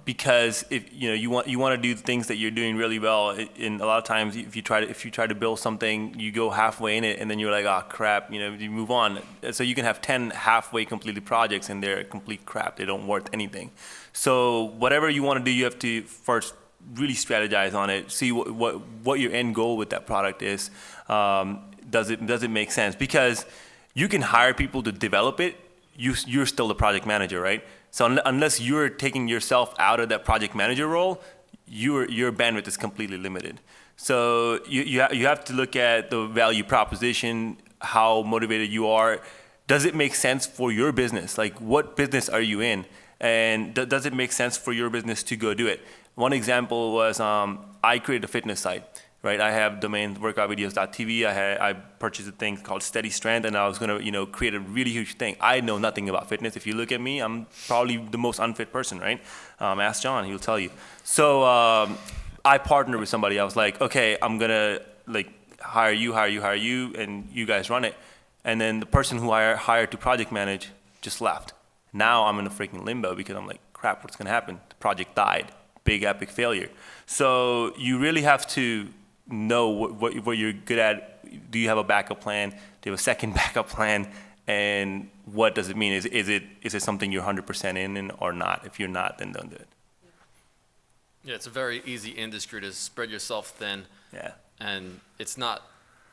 Because if you want to do things that you're doing really well, and a lot of times if you try to build something, you go halfway in it, and then you're like, oh crap, you move on. So you can have 10 halfway completed projects, and they're complete crap. They don't worth anything. So whatever you want to do, you have to first really strategize on it. See what your end goal with that product is. Does it make sense? Because you can hire people to develop it. You're still the project manager, right? So unless you're taking yourself out of that project manager role, your bandwidth is completely limited. So you have to look at the value proposition, how motivated you are. Does it make sense for your business? Like, what business are you in? And does it make sense for your business to go do it? One example was I created a fitness site. Right, I have domain workoutvideos.tv. I purchased a thing called Steady Strength, and I was gonna, create a really huge thing. I know nothing about fitness. If you look at me, I'm probably the most unfit person, right? Ask John; he'll tell you. So I partnered with somebody. I was like, okay, I'm gonna hire you, and you guys run it. And then the person who I hired to project manage just left. Now I'm in a freaking limbo because I'm like, crap, what's gonna happen? The project died. Big epic failure. So you really have to know what you're good at. Do you have a backup plan? Do you have a second backup plan? And what does it mean? Is it something you're 100% in or not? If you're not, then don't do it. Yeah, it's a very easy industry to spread yourself thin. Yeah. And it's not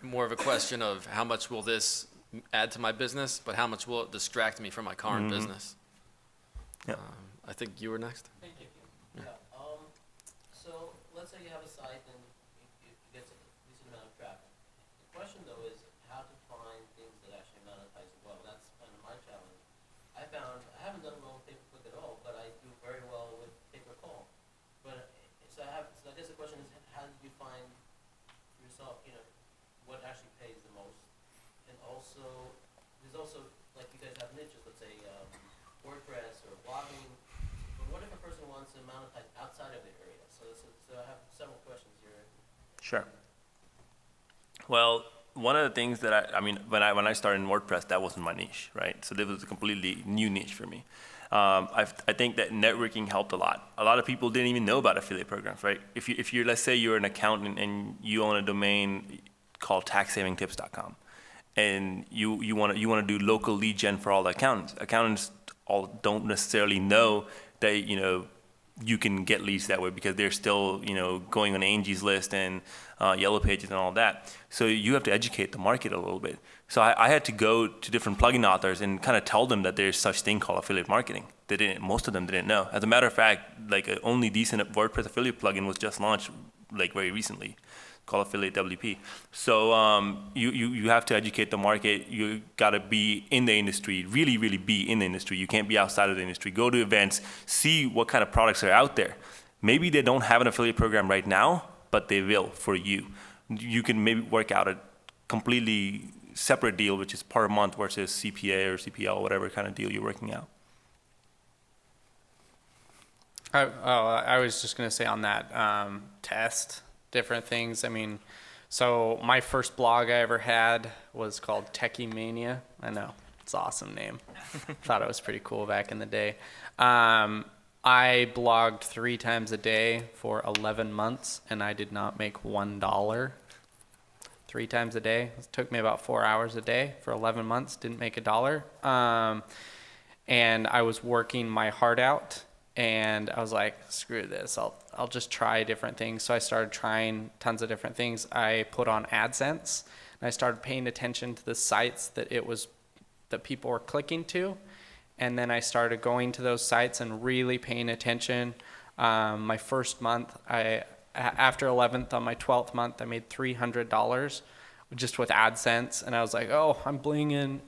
more of a question of how much will this add to my business, but how much will it distract me from my current business. Yep. I think you were next. Thank you. So let's say you have a site and it gets a decent amount of traffic. The question though is how to find things that actually monetize well. That's kind of my challenge. I haven't done well with pay-per-click at all, but I do very well with pay-per-call. But so I guess the question is, how did you find yourself, what actually pays the most? And also also, like you guys have niches, let's say WordPress or blogging. But what if a person wants to monetize outside of their area? So I have several questions here. Sure. Well, one of the things that I mean, when I started in WordPress, that wasn't my niche, right? So this was a completely new niche for me. I think that networking helped a lot. A lot of people didn't even know about affiliate programs, right? If you're, let's say you're an accountant and you own a domain called taxsavingtips.com, and you want to do local lead gen for all the accountants. Accountants all don't necessarily know that you can get leads that way because they're still going on Angie's List and Yellow Pages and all that. So you have to educate the market a little bit. So I had to go to different plugin authors and kind of tell them that there's such thing called affiliate marketing. Most of them didn't know. As a matter of fact, like a only decent WordPress affiliate plugin was just launched like very recently, called Affiliate WP. So you have to educate the market. You got to be in the industry, really, really be in the industry. You can't be outside of the industry. Go to events, see what kind of products are out there. Maybe they don't have an affiliate program right now, but they will for you. You can maybe work out a completely separate deal, which is per month versus CPA or CPL, whatever kind of deal you're working out. I was just going to say on that, test different things. I mean, so my first blog I ever had was called Techie Mania. I know, it's an awesome name. Thought it was pretty cool back in the day. I blogged 3 times a day for 11 months, and I did not make $1. 3 times a day. It took me about 4 hours a day for 11 months. Didn't make $1. And I was working my heart out. And I was like, screw this, I'll just try different things. So I started trying tons of different things. I put on AdSense, and I started paying attention to the sites that people were clicking to. And then I started going to those sites and really paying attention. My first month, after 11th, on my 12th month, I made $300 just with AdSense. And I was like, oh, I'm blinging.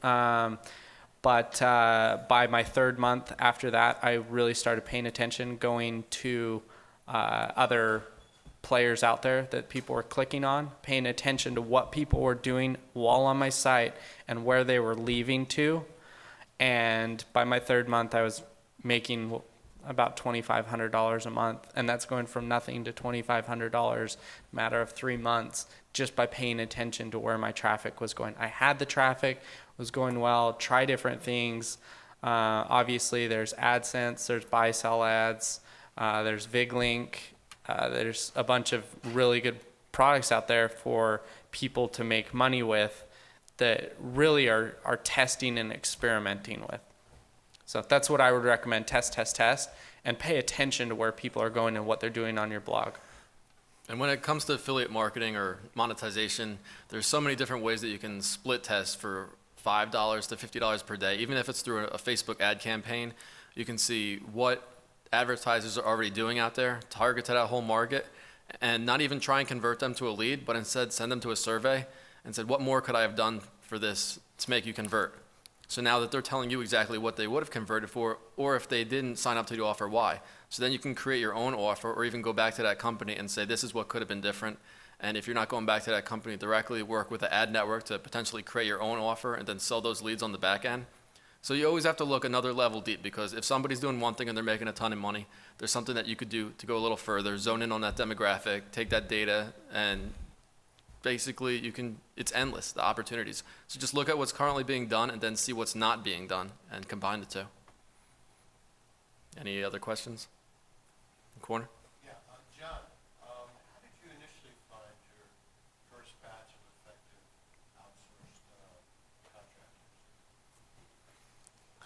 But by my 3rd month after that, I really started paying attention, going to other players out there that people were clicking on, paying attention to what people were doing while on my site and where they were leaving to. And by my 3rd month, I was making about $2,500 a month. And that's going from nothing to $2,500 a matter of 3 months just by paying attention to where my traffic was going. I had the traffic, was going well, try different things. Obviously, there's AdSense, there's buy-sell ads, there's VigLink, there's a bunch of really good products out there for people to make money with that really are testing and experimenting with. So that's what I would recommend, test, and pay attention to where people are going and what they're doing on your blog. And when it comes to affiliate marketing or monetization, there's so many different ways that you can split test for $5 to $50 per day. Even if it's through a Facebook ad campaign, you can see what advertisers are already doing out there, target to that whole market, and not even try and convert them to a lead, but instead send them to a survey and said, what more could I have done for this to make you convert? So now that they're telling you exactly what they would have converted for, or if they didn't sign up to the offer, why? So then you can create your own offer or even go back to that company and say, this is what could have been different. And if you're not going back to that company directly, work with the ad network to potentially create your own offer and then sell those leads on the back end. So you always have to look another level deep, because if somebody's doing one thing and they're making a ton of money, there's something that you could do to go a little further, zone in on that demographic, take that data, and basically it's endless, the opportunities. So just look at what's currently being done and then see what's not being done and combine the two. Any other questions? In the corner? Yeah, John, how did you initially find your first batch of effective outsourced contractors?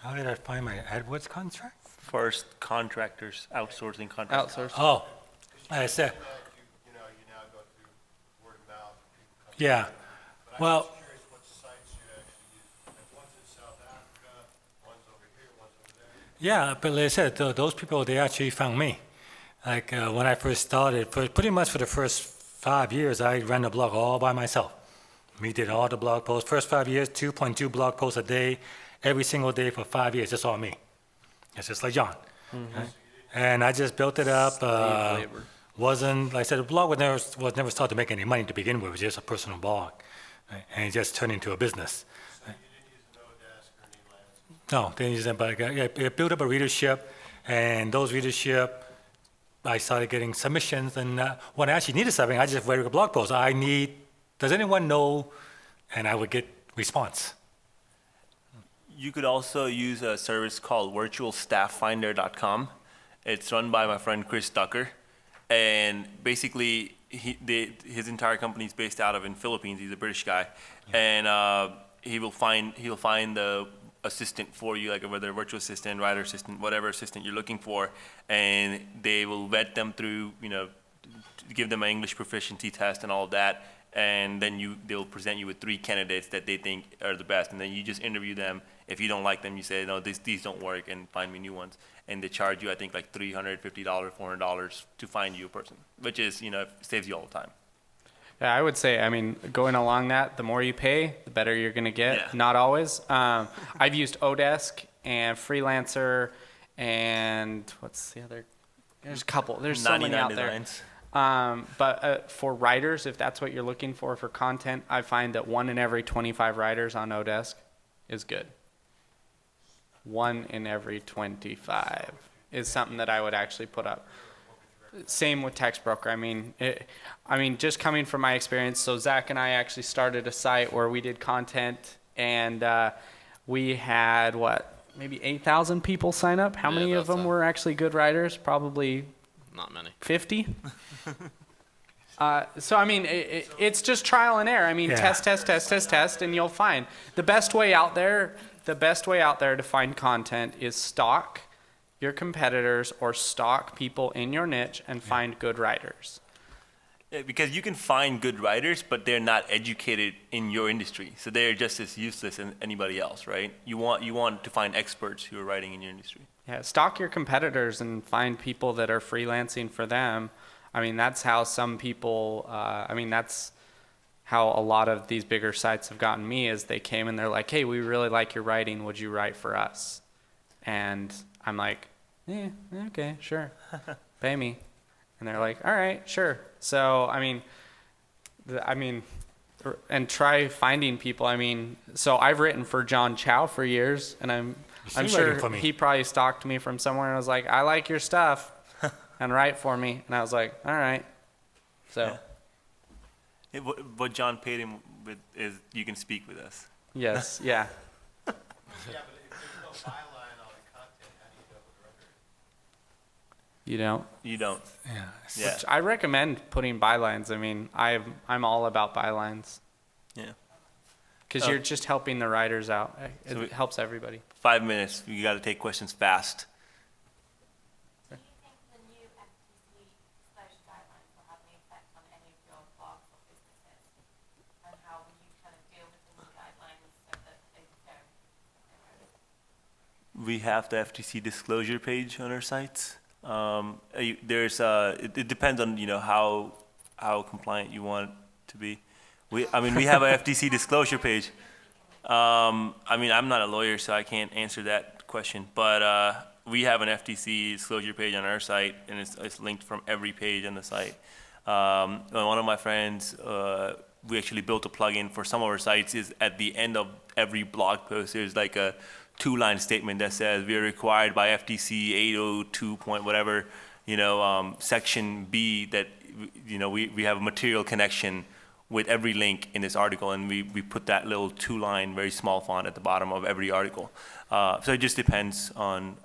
How did I find my AdWords contract? First contractors, outsourcing contractors. Outsource. Oh, like I said, You now go through word of mouth and people come. yeah. But Well, I'm just curious what sites you actually use. Like one's in South Africa, one's over here, one's over there. yeah, but like I said, those people, they actually found me. Like when I first started, pretty much for the first 5 years, I ran the blog all by myself. We did all the blog posts. First 5 years, 2.2 blog posts a day, every single day for 5 years, just all me. It's just like John. Right? And I just built it up. labor. Wasn't, like I said, the blog was never started to make any money to begin with. It was just a personal blog. Right? And it just turned into a business. So No, didn't use them, but it built up a readership, and those readership, I started getting submissions, and when I actually needed something, I just wrote a blog post. Does anyone know? And I would get response. You could also use a service called virtualstafffinder.com. It's run by my friend Chris Tucker, and basically his entire company is based out of in Philippines. He's a British guy, and he'll find the assistant for you, like whether virtual assistant, writer assistant, whatever assistant you're looking for, and they will vet them through, give them an English proficiency test and all of that, and then they'll present you with 3 candidates that they think are the best, and then you just interview them. If you don't like them, you say, no, these don't work, and find me new ones. And they charge you, I think, like $350, $400 to find you a person, which is, saves you all the time. Yeah, I would say, going along that, the more you pay, the better you're going to get. Yeah. Not always. I've used Odesk and Freelancer and what's the other? There's a couple. There's so many out there. Designs. But for writers, if that's what you're looking for content, I find that 1 in every 25 writers on Odesk is good. 1 in every 25 is something that I would actually put up. Same with Text Broker. Just coming from my experience, so Zach and I actually started a site where we did content, and we had, maybe 8,000 people sign up? How many of them were actually good writers? Probably Not many. 50? It's just trial and error. Test, and you'll find. The best way out there to find content is stalk your competitors or stalk people in your niche and find good writers. Yeah, because you can find good writers, but they're not educated in your industry, so they're just as useless as anybody else, right? You want to find experts who are writing in your industry. Yeah, stalk your competitors and find people that are freelancing for them. That's how some people, that's how a lot of these bigger sites have gotten me, is they came and they're like, hey, we really like your writing. Would you write for us? And I'm like, yeah, okay, sure. Pay me. And they're like, all right, sure. So, and try finding people. So I've written for John Chow for years, and I'm sure he probably stalked me from somewhere and was like, I like your stuff, and write for me. And I was like, all right. So. Yeah. What John paid him with is, you can speak with us. Yes, yeah. Yeah, but if there's no byline on the content, how do you know who the writer is? You don't? You don't. Yeah. Yeah. I recommend putting bylines. I'm all about bylines. Yeah. Because you're just helping the writers out. So It helps everybody. 5 minutes. You got to take questions fast. Do you think the new FTC disclosure guidelines will have any effect on any of your blogs or businesses? And how will you kind of deal with the new guidelines so that they don't? We have the FTC disclosure page on our sites. It depends on how compliant you want to be. We have a FTC disclosure page. I'm not a lawyer, so I can't answer that question. But we have an FTC disclosure page on our site, and it's linked from every page on the site. One of my friends, we actually built a plugin for some of our sites. Is at the end of every blog post, there's like a 2-line statement that says we are required by FTC 802 point whatever, section B that we have a material connection with every link in this article, and we put that little 2-line very small font at the bottom of every article. So it just depends on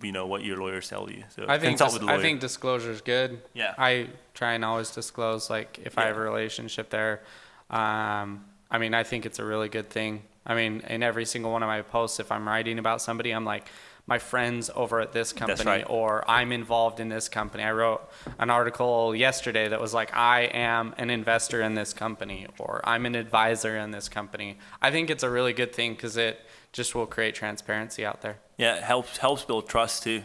what your lawyers tell you. So consult with the lawyer. I think disclosure is good. Yeah. I try and always disclose, if I have a relationship there. I think it's a really good thing. In every single one of my posts, if I'm writing about somebody, I'm like, my friends over at this company, right. or I'm involved in this company. I wrote an article yesterday that was like, I am an investor in this company, or I'm an advisor in this company. I think it's a really good thing because it just will create transparency out there. Yeah, it helps build trust too.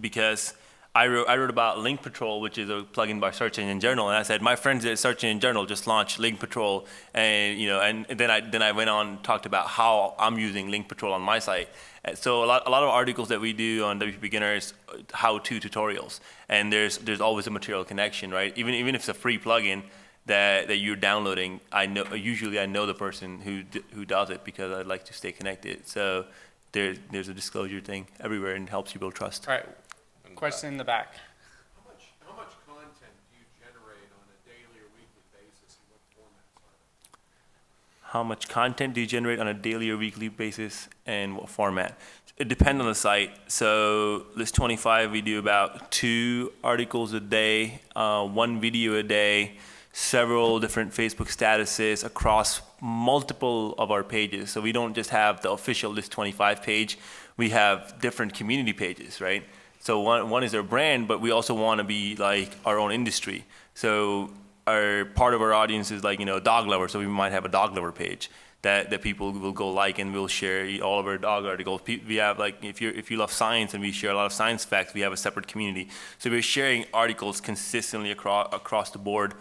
Because I wrote about Link Patrol, which is a plugin by Search Engine Journal, and I said my friends at Search Engine Journal just launched Link Patrol, and then I went on and talked about how I'm using Link Patrol on my site. So a lot of articles that we do on WPBeginner is how-to tutorials, and there's always a material connection, right? Even if it's a free plugin that you're downloading, I know the person who does it because I like to stay connected. So there's a disclosure thing everywhere and helps you build trust. All right, question in the back. How much content do you generate on a daily or weekly basis, and what formats are they? How much content do you generate on a daily or weekly basis, and what format? It depends on the site. So List 25, we do about 2 articles a day, 1 video a day, several different Facebook statuses across multiple of our pages. So we don't just have the official List 25 page. We have different community pages, right? So one is our brand, but we also want to be like our own industry. So our part of our audience is like, dog lovers. So we might have a dog lover page that people will go like, and we'll share all of our dog articles. We have like, if you love science and we share a lot of science facts, we have a separate community. So we're sharing articles consistently across the board.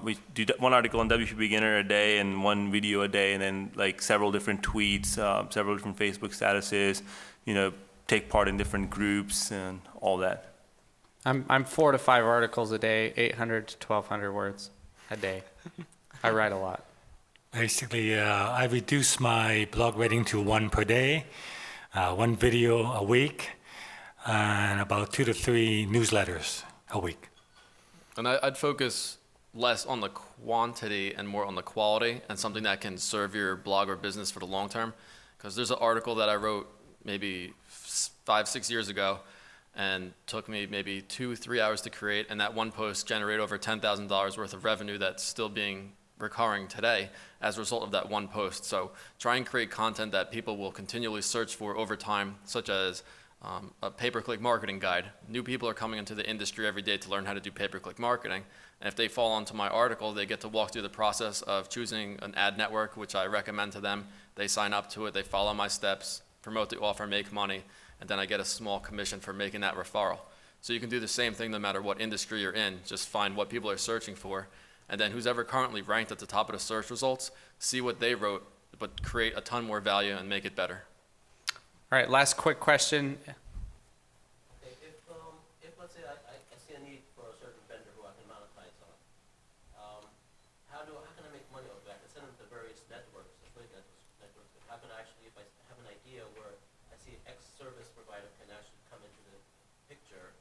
We do 1 article on WPBeginner a day and 1 video a day, and then like several different tweets, several different Facebook statuses, take part in different groups and all that. I'm 4 to 5 articles a day, 800 to 1,200 words a day. I write a lot. Basically, I reduce my blog rating to 1 per day, 1 video a week, and about 2 to 3 newsletters a week. And I'd focus less on the quantity and more on the quality, and something that can serve your blog or business for the long term. Because there's an article that I wrote maybe 5-6 years ago, and took me maybe 2-3 hours to create, and that one post generated over $10,000 worth of revenue that's still being recurring today as a result of that one post. So try and create content that people will continually search for over time, such as a pay-per-click marketing guide. New people are coming into the industry every day to learn how to do pay-per-click marketing. And if they fall onto my article, they get to walk through the process of choosing an ad network, which I recommend to them. They sign up to it, they follow my steps, promote the offer, make money, and then I get a small commission for making that referral. So you can do the same thing no matter what industry you're in. Just find what people are searching for, and then who's ever currently ranked at the top of the search results, see what they wrote, but create a ton more value and make it better. All right, last quick question. Okay, if let's say I see a need for a certain vendor who I can monetize on, how can I make money off of that? I can send them to various networks, affiliate networks. How can I actually, if I have an idea where I see X service provider can actually come into the picture,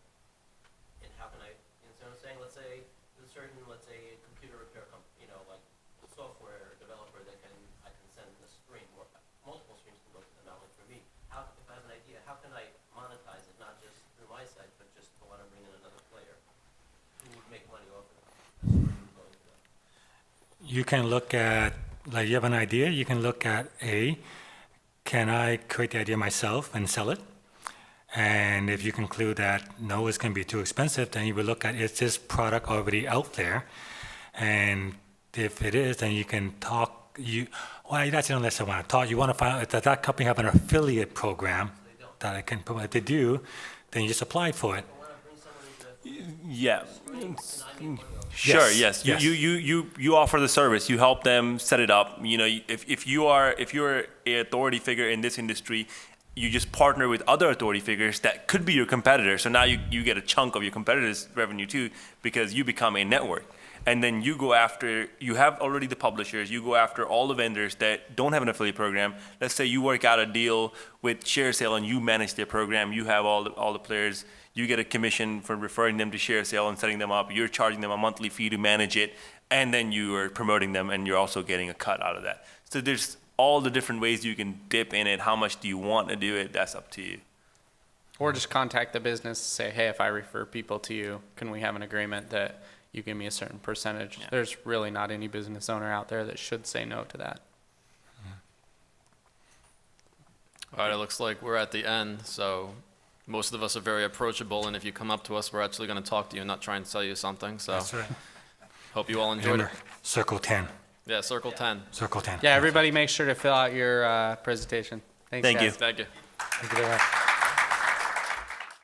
and how can I, you know what I'm saying? Let's say there's a certain, computer repair company, like a software developer that I can send a stream, or multiple streams can go to them. Now, like for me, if I have an idea, how can I monetize it, not just through my site, but just if I want to bring in another player who would make money off of it? You can look at, like you have an idea, you can look at can I create the idea myself and sell it? And if you conclude that no, it's going to be too expensive, then you will look at, is this product already out there? And if it is, then you can talk, well, that's not necessarily want to talk, you want to find out, does that company have an affiliate program that I can promote? If they do, then you just apply for it. Yeah. Sure. Yes. Yes. You offer the service. You help them set it up. If you're an authority figure in this industry, you just partner with other authority figures that could be your competitor. So now you get a chunk of your competitor's revenue too, because you become a network. And then you go after, you have already the publishers, you go after all the vendors that don't have an affiliate program. Let's say you work out a deal with ShareSale and you manage their program. You have all the players. You get a commission for referring them to ShareSale and setting them up. You're charging them a monthly fee to manage it. And then you are promoting them, and you're also getting a cut out of that. So there's all the different ways you can dip in it. How much do you want to do it? That's up to you. Or just contact the business, say, hey, if I refer people to you, can we have an agreement that you give me a certain percentage? Yeah. There's really not any business owner out there that should say no to that. All right, it looks like we're at the end, so most of us are very approachable, and if you come up to us, we're actually going to talk to you and not try and sell you something. So That's right. hope you all enjoyed it. Remember, Circle 10. Yeah, Circle 10. Circle 10. Yeah, everybody make sure to fill out your presentation. Thanks, Thank guys. you. Thank you. Thank you very much.